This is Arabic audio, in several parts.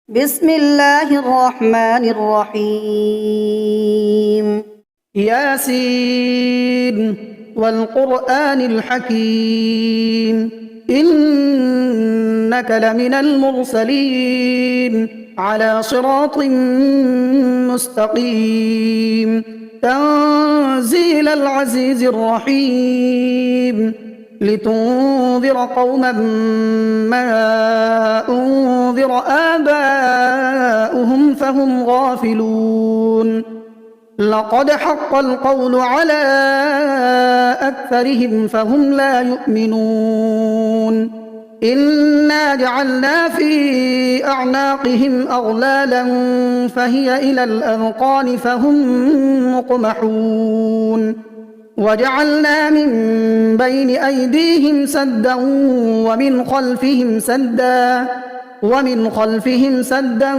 بسم الله الرحمن الرحيم. ياسين والقرآن الحكيم إنك لمن المرسلين على صراط مستقيم تنزيل العزيز الرحيم لتنذر قوما ما أنذر آباؤهم فهم غافلون لقد حق القول على أكثرهم فهم لا يؤمنون إنا جعلنا في أعناقهم أغلالا فهي إلى الأذقان فهم مقمحون وجعلنا من بين أيديهم سدا ومن خلفهم سدا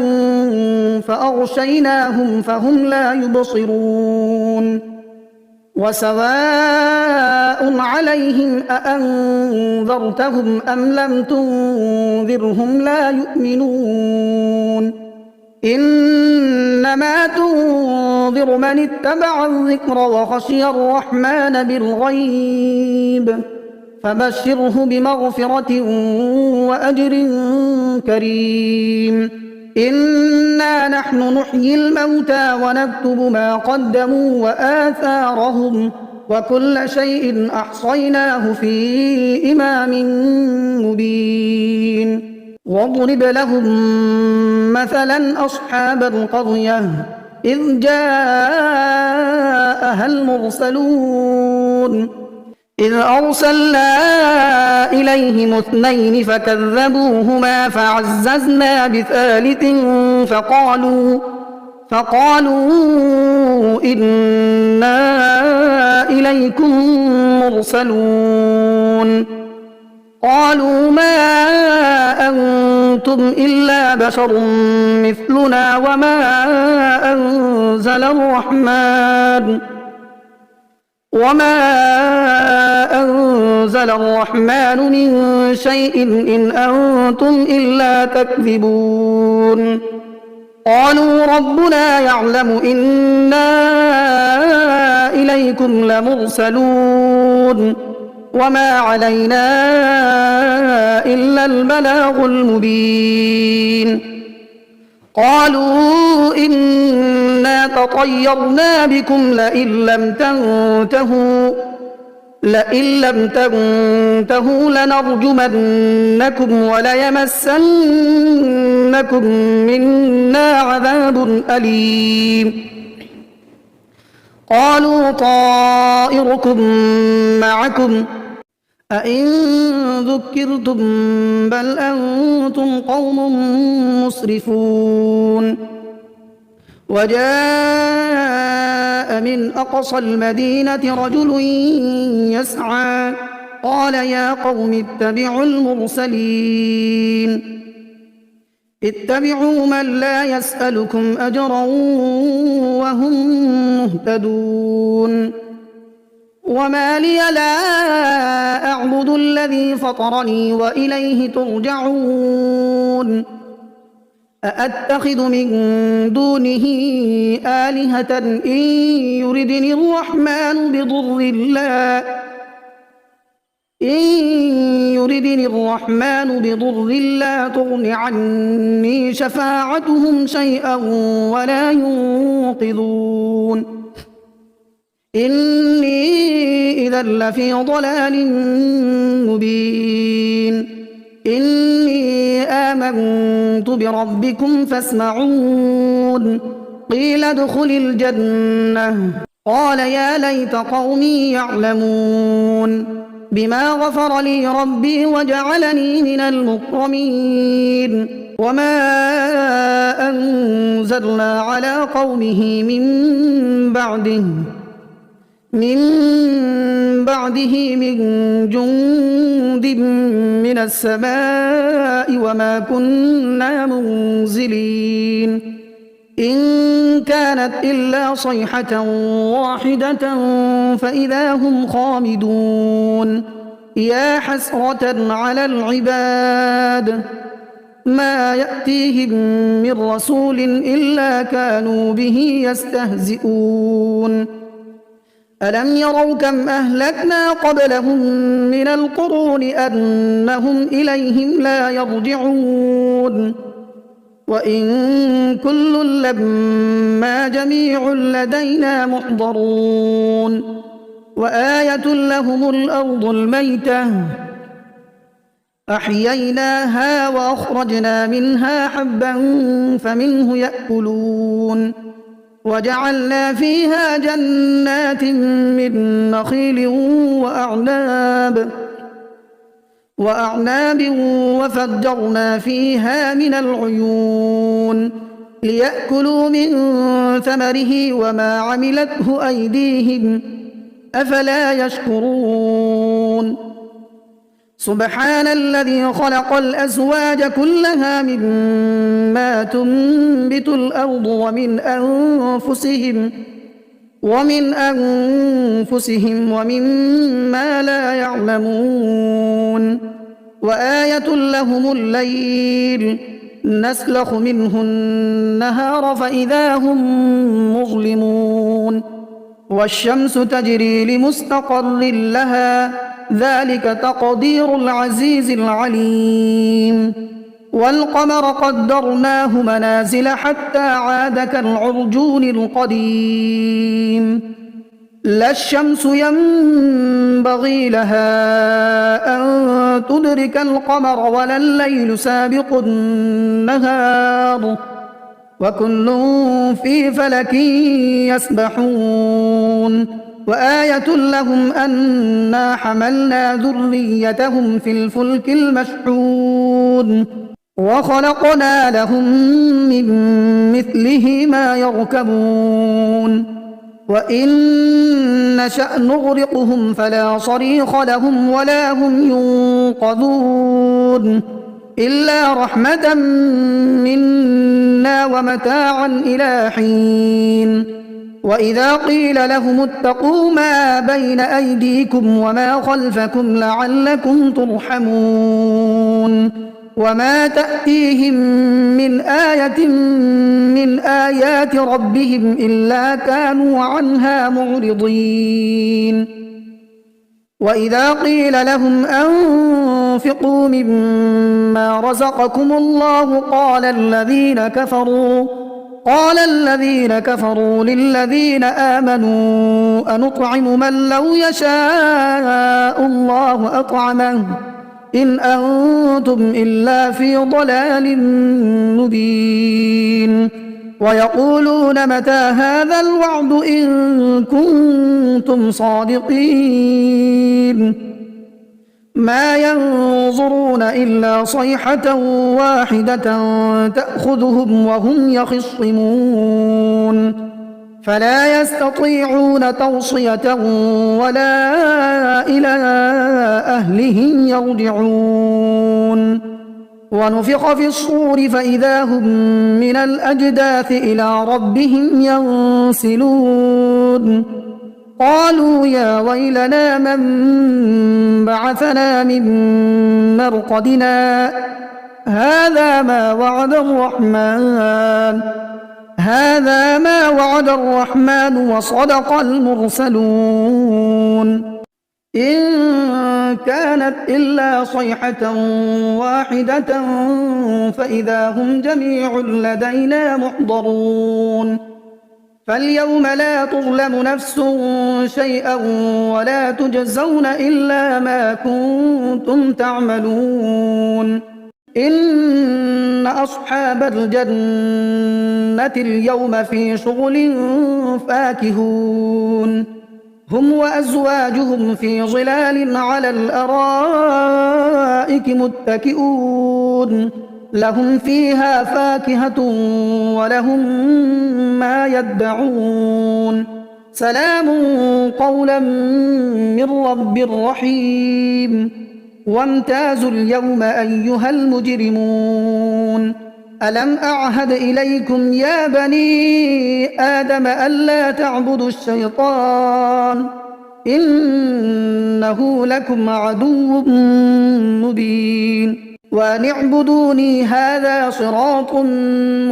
فأغشيناهم فهم لا يبصرون وسواء عليهم أأنذرتهم أم لم تنذرهم لا يؤمنون إنما تنذر من اتبع الذكر وخشي الرحمن بالغيب فبشره بمغفرة وأجر كريم إنا نحن نحيي الموتى ونكتب ما قدموا وآثارهم وكل شيء أحصيناه في إمام مبين واضرب لهم مثلا أصحاب القرية إذ جاءها المرسلون إذ أرسلنا إليهم اثنين فكذبوهما فعززنا بثالث فقالوا إنا إليكم مرسلون قالوا ما أنتم إلا بشر مثلنا وما أنزل الرحمن من شيء إن أنتم إلا تكذبون قالوا ربنا يعلم إنا إليكم لمرسلون وما علينا إلا البلاغ المبين قالوا إنا تطيرنا بكم لئن لم تنتهوا لنرجمنكم وليمسنكم منا عذاب أليم قالوا طائركم معكم أئن ذكرتم بل أنتم قوم مسرفون وجاء من أقصى المدينة رجل يسعى قال يا قوم اتبعوا المرسلين اتبعوا من لا يسألكم أجرا وهم مهتدون وما لي لا أعبد الذي فطرني وإليه ترجعون أأتخذ من دونه آلهة إن يردني الرحمن بضر لا تغن عني شفاعتهم شيئا ولا ينقذون إني إذا لفي ضلال مبين إني آمنت بربكم فاسمعون قيل ادخل الجنة قال يا ليت قومي يعلمون بما غفر لي ربي وجعلني من المكرمين وما أنزلنا على قومه من بعده من جند من السماء وما كنا منزلين إن كانت إلا صيحة واحدة فإذا هم خامدون يا حسرة على العباد ما يأتيهم من رسول إلا كانوا به يستهزئون ألم يروا كم أهلكنا قبلهم من القرون أنهم إليهم لا يرجعون وإن كل لما جميع لدينا محضرون وآية لهم الأرض الميتة أحييناها وأخرجنا منها حبا فمنه يأكلون وجعلنا فيها جنات من نخيل وأعناب وفجرنا فيها من العيون ليأكلوا من ثمره وما عملته أيديهم أفلا يشكرون سبحان الذي خلق الأزواج كلها مما تنبت الأرض ومن أنفسهم ومما لا يعلمون وآية لهم الليل نسلخ منه النهار فإذا هم مظلمون والشمس تجري لمستقر لها ذلك تقدير العزيز العليم والقمر قدرناه منازل حتى عاد كالعرجون القديم لا الشمس ينبغي لها أن تدرك القمر ولا الليل سابق النهار وكل في فلك يسبحون وآية لهم أنا حملنا ذريتهم في الفلك المشحون وخلقنا لهم من مثله ما يركبون وإن نشأ نغرقهم فلا صريخ لهم ولا هم ينقذون إلا رحمة منا ومتاعا إلى حين وإذا قيل لهم اتقوا ما بين أيديكم وما خلفكم لعلكم ترحمون وما تأتيهم من آية من آيات ربهم إلا كانوا عنها معرضين وإذا قيل لهم أنفقوا مما رزقكم الله قال الذين كفروا للذين آمنوا أنطعم من لو يشاء الله أطعمه إن أنتم إلا في ضلال مبين ويقولون متى هذا الوعد إن كنتم صادقين ما ينظرون إلا صيحة واحدة تأخذهم وهم يخصمون فلا يستطيعون توصية ولا إلى أهلهم يرجعون ونفخ في الصور فإذا هم من الأجداث إلى ربهم ينسلون قالوا يا ويلنا من بعثنا من مرقدنا هذا ما وعد الرحمن وصدق المرسلون إن كانت إلا صيحة واحدة فإذا هم جميع لدينا محضرون فاليوم لا تظلم نفس شيئا ولا تجزون إلا ما كنتم تعملون إن أصحاب الجنة اليوم في شغل فاكهون هم وأزواجهم في ظلال على الأرائك متكئون لهم فيها فاكهة ولهم ما يدعون سلام قولا من رب رحيم وامتازوا اليوم أيها المجرمون ألم أعهد إليكم يا بني آدم ألا تعبدوا الشيطان إنه لكم عدو مبين وأن اعبدوني هذا صراط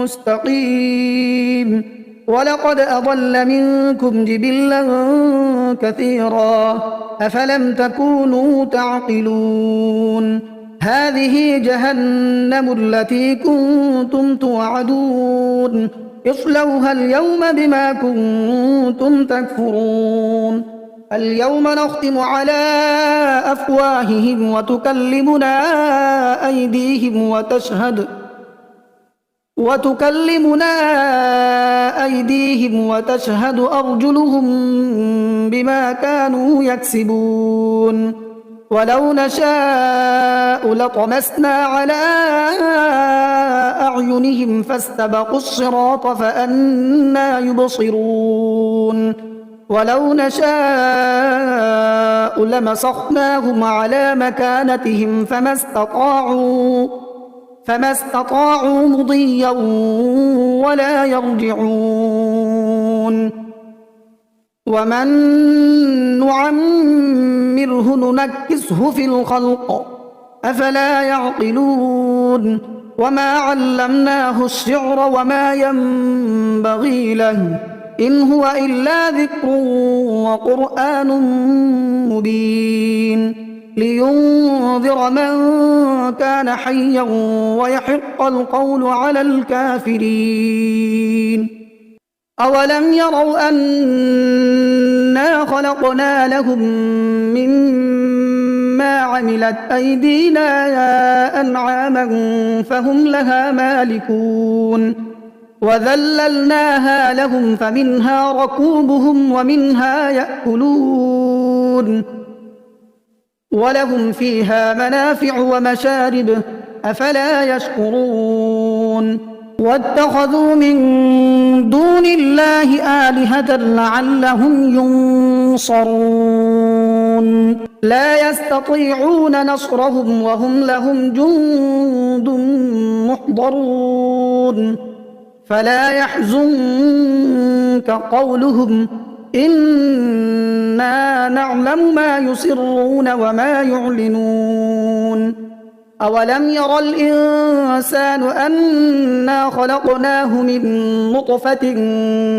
مستقيم ولقد أضل منكم جبلا كثيرا أفلم تكونوا تعقلون هذه جهنم التي كنتم توعدون اصلوها اليوم بما كنتم تكفرون اليوم نختم على أفواههم وتكلمنا أيديهم وتشهد أرجلهم بما كانوا يكسبون ولو نشاء لطمسنا على أعينهم فاستبقوا الصراط فأنى يبصرون ولو نشاء لمسخناهم على مكانتهم فما استطاعوا مضيا ولا يرجعون ومن نعمره ننكسه في الخلق أفلا يعقلون وما علمناه الشعر وما ينبغي له إن هو إلا ذكر وقرآن مبين لينذر من كان حيا ويحق القول على الكافرين أولم يروا أنا خلقنا لهم مما عملت أيدينا أنعاما فهم لها مالكون وذللناها لهم فمنها ركوبهم ومنها يأكلون ولهم فيها منافع ومشارب أفلا يشكرون واتخذوا من دون الله آلهة لعلهم ينصرون لا يستطيعون نصرهم وهم لهم جند محضرون فلا يحزنك قولهم إنا نعلم ما يسرون وما يعلنون أولم ير الإنسان أنا خلقناه من نطفة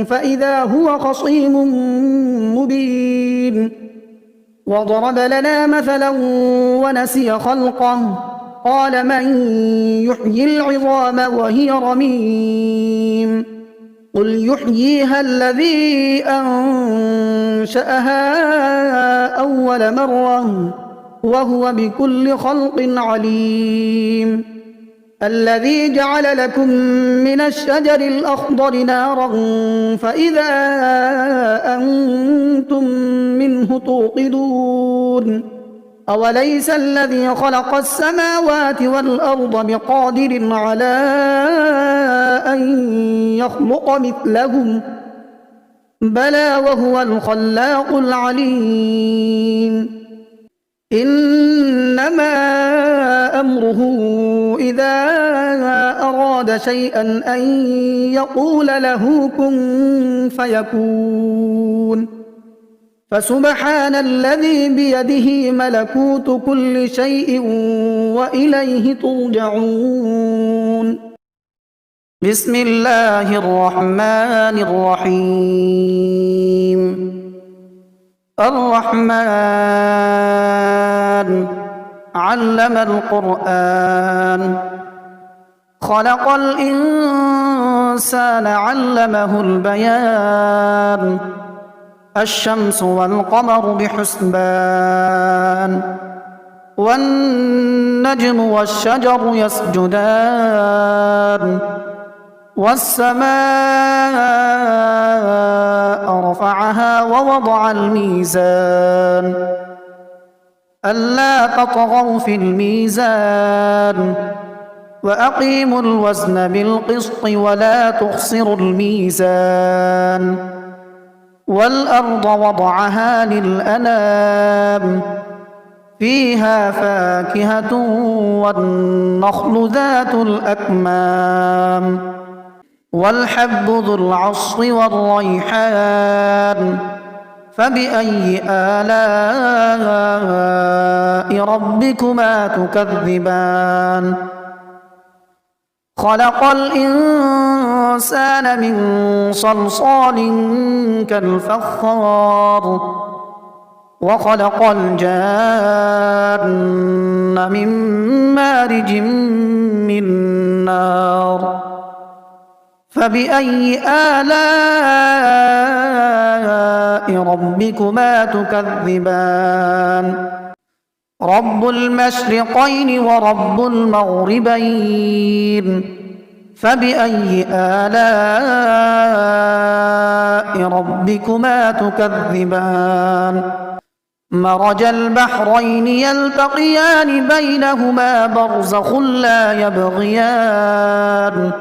فإذا هو خصيم مبين وضرب لنا مثلا ونسي خلقه قال من يحيي العظام وهي رميم قل يحييها الذي أنشأها أول مرة وهو بكل خلق عليم الذي جعل لكم من الشجر الأخضر نارا فإذا أنتم منه توقدون أوليس الذي خلق السماوات والأرض بقادر على أن يخلق مثلهم بلى وهو الخلاق العليم إنما أمره إذا أراد شيئا أن يقول له كن فيكون فسبحان الذي بيده ملكوت كل شيء وإليه ترجعون بسم الله الرحمن الرحيم الرحمن علم القرآن خلق الإنسان علمه البيان الشمس والقمر بحسبان والنجم والشجر يسجدان والسماء رفعها ووضع الميزان ألا تطغوا في الميزان وأقيموا الوزن بالقسط ولا تخسروا الميزان والأرض وضعها للأنام فيها فاكهة والنخل ذات الأكمام والحب ذو العصف والريحان فبأي آلاء ربكما تكذبان خلق الإنسان من صلصال كالفخار وخلق الجان من مارج من نار فبأي آلاء ربكما تكذبان رب المشرقين ورب المغربين فبأي آلاء ربكما تكذبان مرج البحرين يلتقيان بينهما برزخ لا يبغيان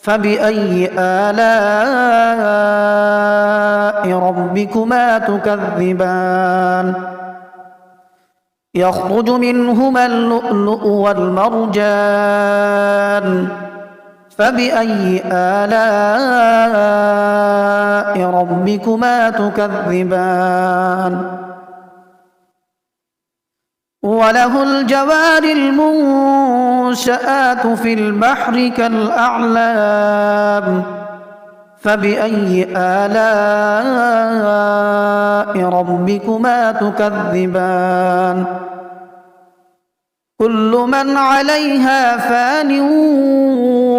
فبأي آلاء ربكما تكذبان يخرج منهما اللؤلؤ والمرجان فبأي آلاء ربكما تكذبان وله الجوار المنشآت في البحر كالأعلام فبأي آلاء ربكما تكذبان كل من عليها فان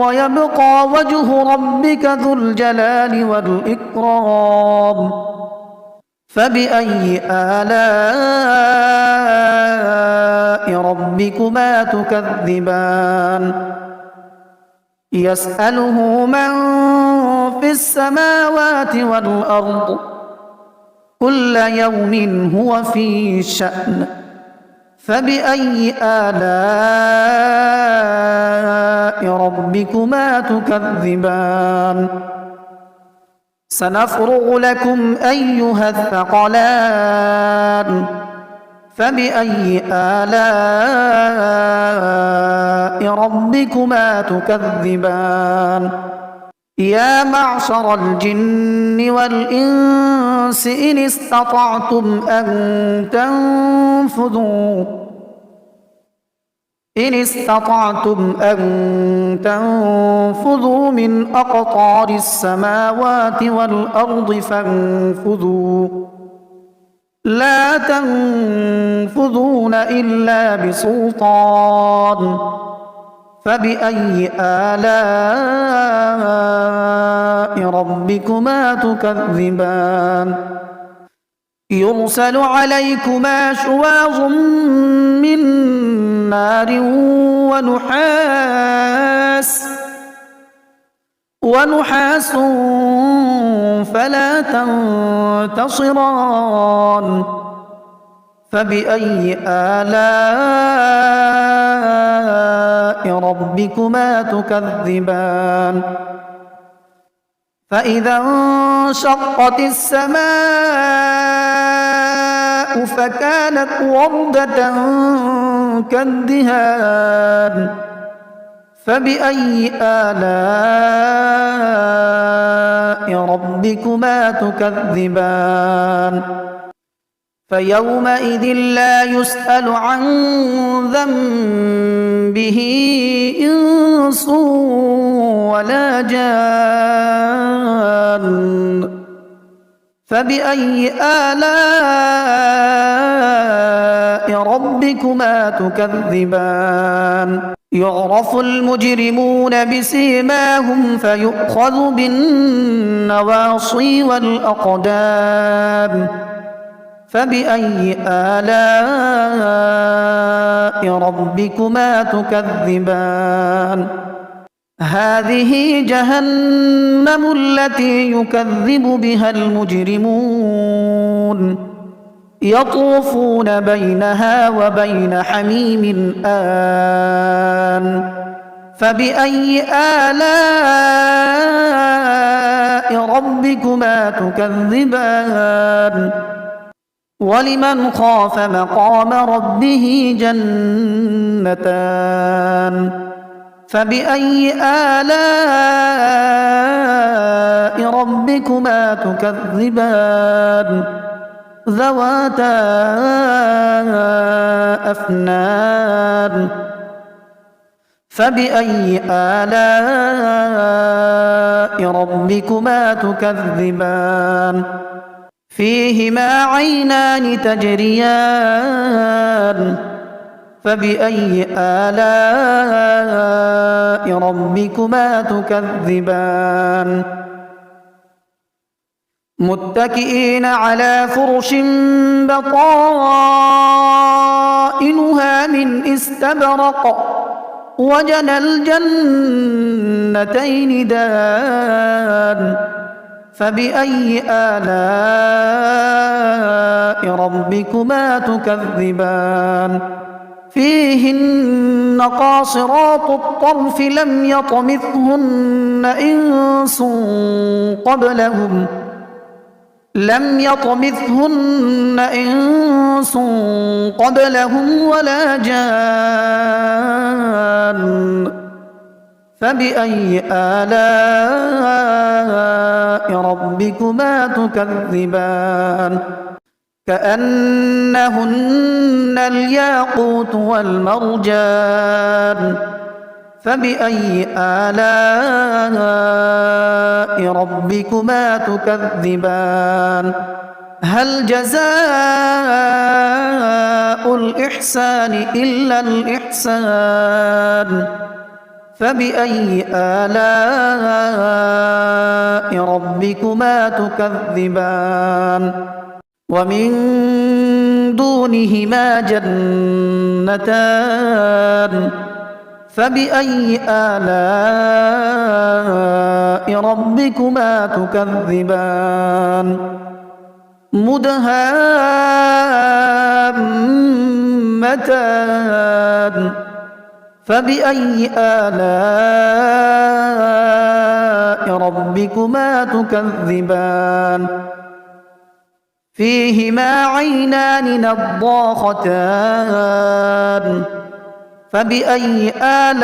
ويبقى وجه ربك ذو الجلال والإكرام فبأي آلاء ربكما تكذبان يسأله من في السماوات والأرض كل يوم هو في شأن فبأي آلاء ربكما تكذبان سنفرغ لكم أيها الثقلان فبأي آلاء ربكما تكذبان يا معشر الجن والإنس إن استطعتم أن تنفذوا من أقطار السماوات والأرض فانفذوا لا تنفذون إلا بسلطان فبأي آلاء ربكما تكذبان يرسل عليكما شواظ من نار ونحاس فلا تنتصران فبأي آلاء ربكما تكذبان فإذا انشقت السماء فكانت وردة كالدهان فبأي آلاء ربكما تكذبان فيومئذ لا يسأل عن ذنبه إنس ولا جان فبأي آلاء ربكما تكذبان يعرف المجرمون بسيماهم فيؤخذ بالنواصي والأقدام فبأي آلاء ربكما تكذبان هذه جهنم التي يكذب بها المجرمون يطوفون بينها وبين حميم آن فبأي آلاء ربكما تكذبان ولمن خاف مقام ربه جنتان فبأي آلاء ربكما ربكما تكذبان ذواتا أفنان فبأي آلاء ربكما تكذبان فيهما عينان تجريان فبأي آلاء ربكما تكذبان متكئين على فرش بطائنها من استبرق وجنى الجنتين دان فبأي آلاء ربكما تكذبان فيهن قاصرات الطرف لم يطمثهن إنس قبلهم ولا جان فبأي آلاء ربكما تكذبان كأنهن الياقوت والمرجان فبأي آلاء ربكما تكذبان هل جزاء الإحسان إلا الإحسان فبأي آلاء ربكما تكذبان ومن دونهما جنتان فبأي آلاء ربكما تكذبان مدهامتان فبأي آلاء ربكما تكذبان فيهما عينان نضاختان فبأي آلاء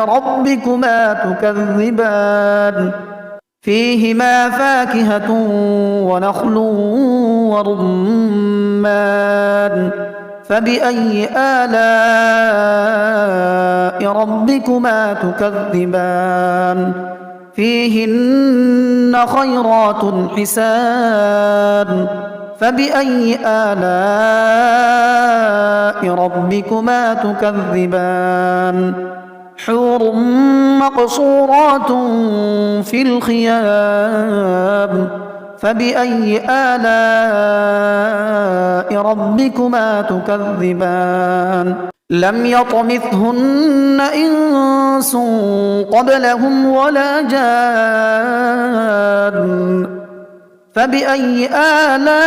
ربكما تكذبان فيهما فاكهة ونخل ورمان فبأي آلاء ربكما تكذبان فيهن خيرات حسان فبأي آلاء ربكما تكذبان حور مقصورات في الخيام فبأي آلاء ربكما تكذبان لم يطمثهن إنس قبلهم ولا جان فبأي آلاء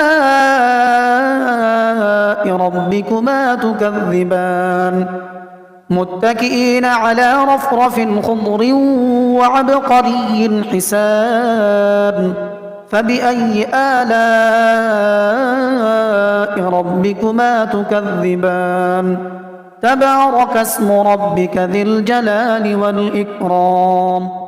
ربكما تكذبان متكئين على رفرف خضر وعبقري حسان فبأي آلاء ربكما تكذبان تبارك اسم ربك ذي الجلال والإكرام